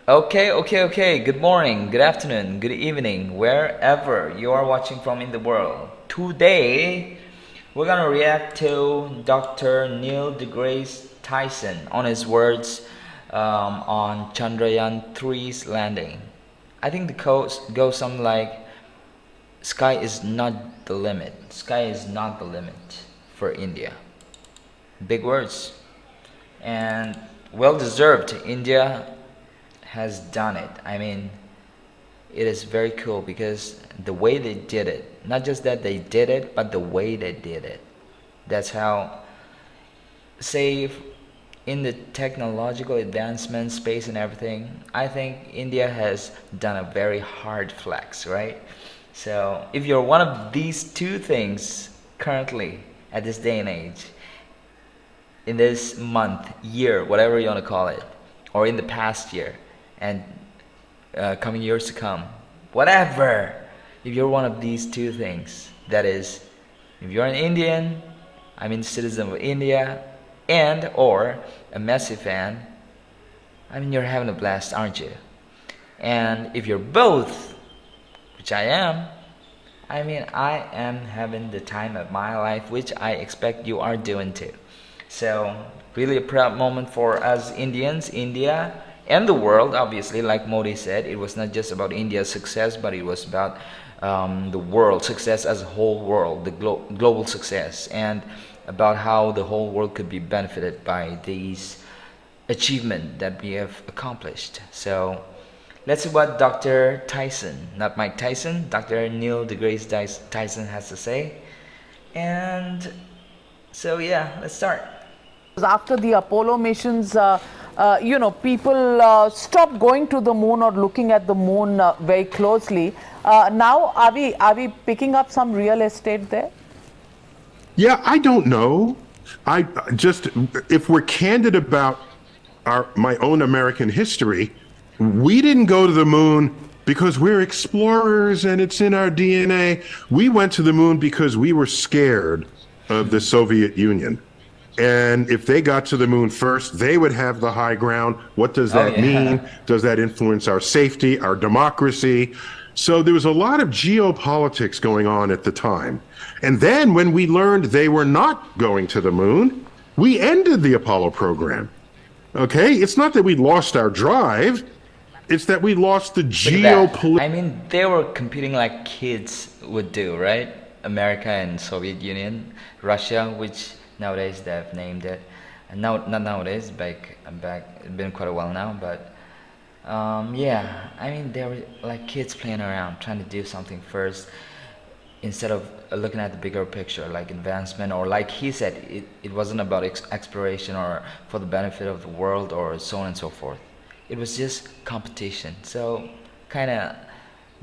Okay. Good morning, good afternoon, good evening, wherever you are watching from in the world. Today, we're gonna react to Dr. Neil deGrasse Tyson on his words on Chandrayaan 3's landing. I think the quote goes something like, "Sky is not the limit. Sky is not the limit for India." Big words, and well deserved. India has done it. I mean, it is very cool because the way they did it, not just that they did it, but the way they did it. That's how, say, in the technological advancement space and everything, I think India has done a very hard flex, right? So if you're one of these two things currently at this day and age, in this month, year, whatever you want to call it, or in the past year, and coming years to come, whatever, if you're one of these two things, that is, if you're an Indian, I mean citizen of India, and or a Messi fan, I mean you're having a blast, aren't you? And if you're both, which I am, I mean I am having the time of my life, which I expect you are doing too. So really a proud moment for us Indians, India, and the world. Obviously, like Modi said, it was not just about India's success, but it was about the world success as a whole world, the global success, and about how the whole world could be benefited by these achievement that we have accomplished. So let's see what Dr. Tyson, not Mike Tyson, Dr. Neil deGrasse Tyson has to say. And so yeah, let's start. After the Apollo missions, people stopped going to the moon or looking at the moon very closely. Now, are we picking up some real estate there? Yeah, I don't know. I just, if we're candid about my own American history, we didn't go to the moon because we're explorers and it's in our DNA. We went to the moon because we were scared of the Soviet Union. And if they got to the moon first, they would have the high ground. What does Oh that mean? yeah. Does that influence our safety, our democracy? So there was a lot of geopolitics going on at the time. And then when we learned they were not going to the moon, we ended the Apollo program. Okay? It's not that we lost our drive, it's that we lost the Look at that. geopolitical. I mean, they were competing like kids would do, right? America and Soviet Union, Russia, which nowadays they've named it. And now, not nowadays, back, it's been quite a while now, but yeah, I mean, they were like kids playing around, trying to do something first instead of looking at the bigger picture, like advancement, or like he said, it wasn't about exploration or for the benefit of the world or so on and so forth. It was just competition. So kind of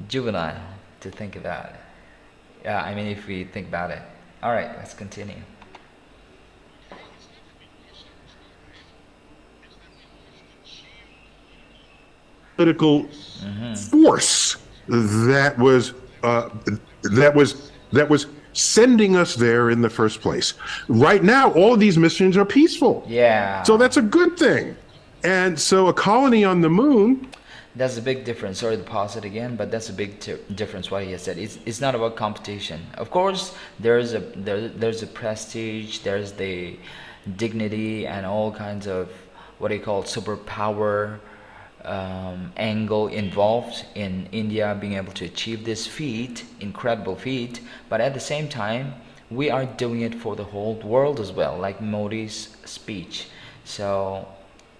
juvenile to think about it. Yeah, I mean, if we think about it. All right, let's continue. Force that was that was sending us there in the first place. Right now, all of these missions are peaceful, so Yeah, that's a good thing. And so, a colony on the moon. that's a big difference. Sorry to pause it again, but that's a big difference. What he has said, it's not about competition. Of course, there's a prestige, there's the dignity, and all kinds of what do you call it, superpower angle involved in India being able to achieve this feat, incredible feat. But at the same time, we are doing it for the whole world as well, like Modi's speech. So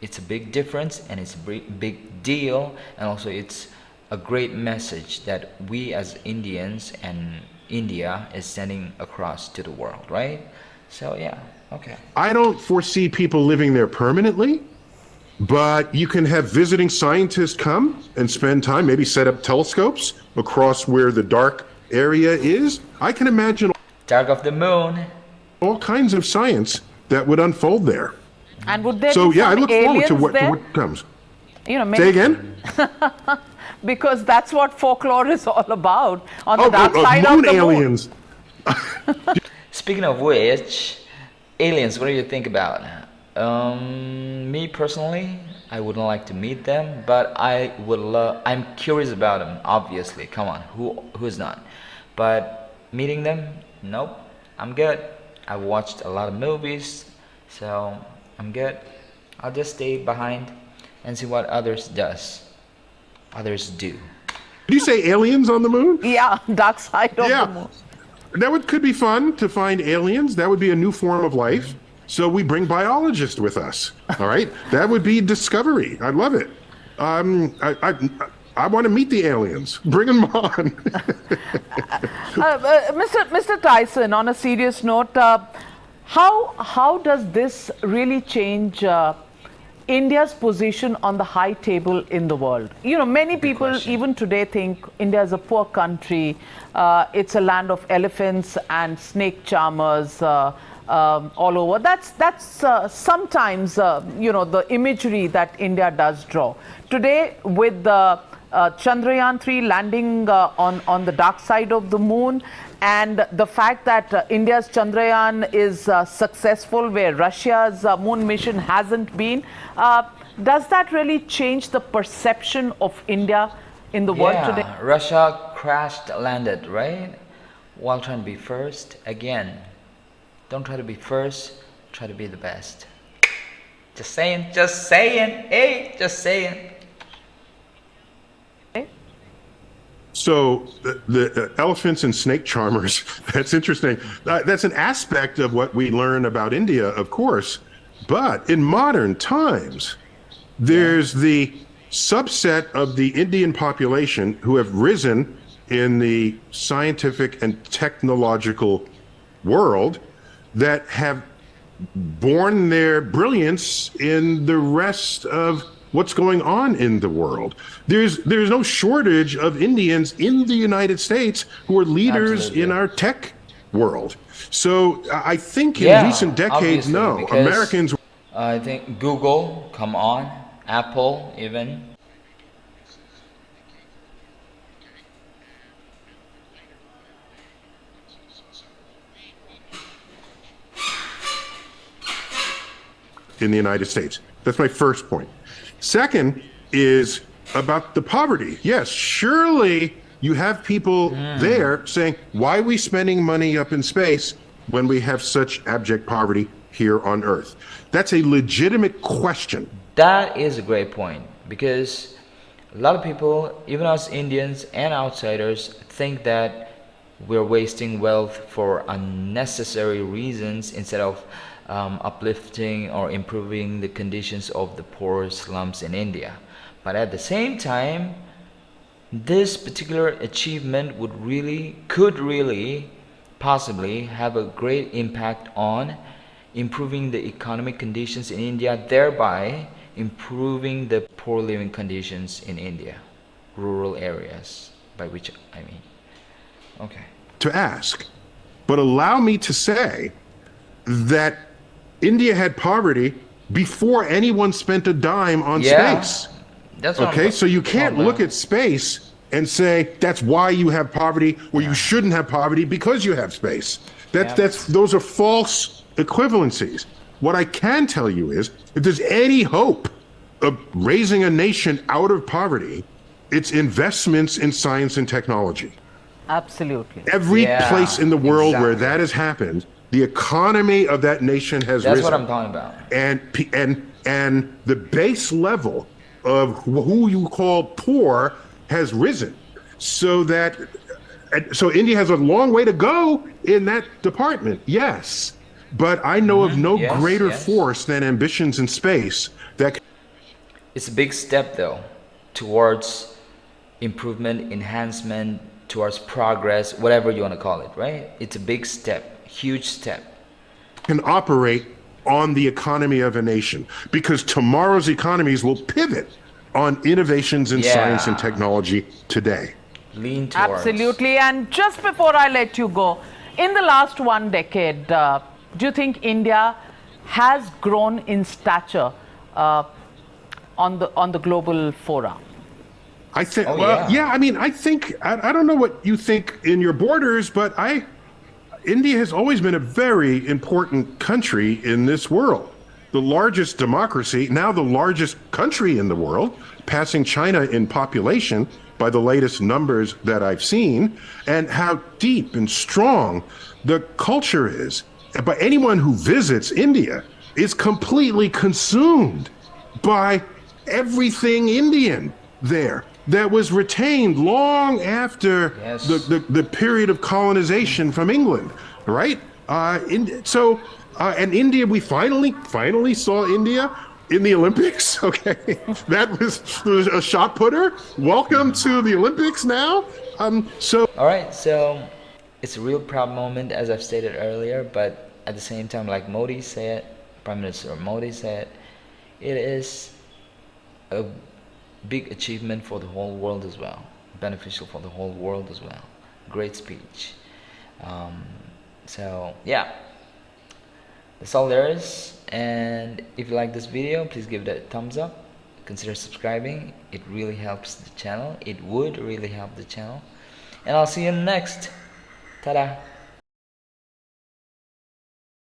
it's a big difference and it's a big deal, and also it's a great message that we as Indians and India is sending across to the world, right? So yeah, okay. I don't foresee people living there permanently, but you can have visiting scientists come and spend time, maybe set up telescopes across where the dark area is. I can imagine Dark of the moon. all kinds of science that would unfold there. And would there So be yeah, I some look forward to aliens there? what comes. Maybe, Say again? because that's what folklore is all about. On the Oh, dark side of moon the moon. aliens. Speaking of which, aliens, what do you think about? Me personally, I wouldn't like to meet them, but I would love. I'm curious about them. Obviously, come on, who's not? But meeting them, nope. I'm good. I've watched a lot of movies, so I'm good. I'll just stay behind and see what others do. Did you say aliens on the moon? Yeah, dark side of the Yeah, moon. could be fun to find aliens. That would be a new form of life. So we bring biologists with us. All right, that would be discovery. I love it. I want to meet the aliens. Bring them on. Mr. Tyson, on a serious note, how does this really change India's position on the high table in the world? You know, many people question. even today think India is a poor country. It's a land of elephants and snake charmers all over. That's sometimes the imagery that India does draw. Today, with the Chandrayaan 3 landing on the dark side of the moon, and the fact that India's Chandrayaan is successful where Russia's moon mission hasn't been, does that really change the perception of India in the world today? Yeah, Russia crashed landed, right? While trying to be first. Again, don't try to be first, try to be the best. Just saying, hey, just saying. So the elephants and snake charmers, that's interesting. That's an aspect of what we learn about India, of course. But in modern times, there's the subset of the Indian population who have risen in the scientific and technological world that have borne their brilliance in the rest of what's going on in the world. There's no shortage of Indians in the United States who are leaders Absolutely. in our tech world. So I think in Yeah, recent decades, obviously, no, because Americans. I think Google, come on, Apple even. In the United States. That's my first point. Second is about the poverty. Yes, surely you have people there saying, why are we spending money up in space when we have such abject poverty here on Earth? That's a legitimate question. That is a great point because a lot of people, even us Indians and outsiders, think that we're wasting wealth for unnecessary reasons instead of uplifting or improving the conditions of the poor slums in India. But at the same time, this particular achievement could really possibly have a great impact on improving the economic conditions in India, thereby improving the poor living conditions in India, rural areas, by which I mean. Okay. To ask, but allow me to say that India had poverty before anyone spent a dime on Yeah, space. that's what Okay, I'm so you talking can't about. look at space and say that's why you have poverty, or you shouldn't have poverty because you have space. Those are false equivalencies. What I can tell you is, if there's any hope of raising a nation out of poverty, it's investments in science and technology. Absolutely. Every Yeah, place in the world where exactly. that has happened, the economy of that nation has That's risen. what I'm talking about. And the base level of who you call poor has risen, so India has a long way to go in that department. Yes, but I know of no Yes, greater yes. force than ambitions in space that. It's a big step though towards improvement, enhancement, towards progress, whatever you want to call it, right? It's a big step, huge step. Can operate on the economy of a nation, because tomorrow's economies will pivot on innovations in science and Yeah. technology today. Lean towards. Absolutely. And just before I let you go, in the last 1 decade, do you think India has grown in stature on the global fora? I think, Oh, well, yeah. yeah, I mean, I don't know what you think in your borders, but India has always been a very important country in this world. the largest democracy, now the largest country in the world, passing China in population by the latest numbers that I've seen, and how deep and strong the culture is. But anyone who visits India is completely consumed by everything Indian there that was retained long after Yes. the period of colonization from England, right? And India, we finally saw India in the Olympics. Okay, that was a shot putter. Welcome to the Olympics now. All right, so it's a real proud moment, as I've stated earlier, but at the same time, like Modi said, Prime Minister Modi said, it is a big achievement for the whole world as well, beneficial for the whole world as well. Great speech. Um, so yeah, that's all there is. And if you like this video, please give it a thumbs up. Consider subscribing. It really helps the channel. It would really help the channel. And I'll see you in the next. Ta-da!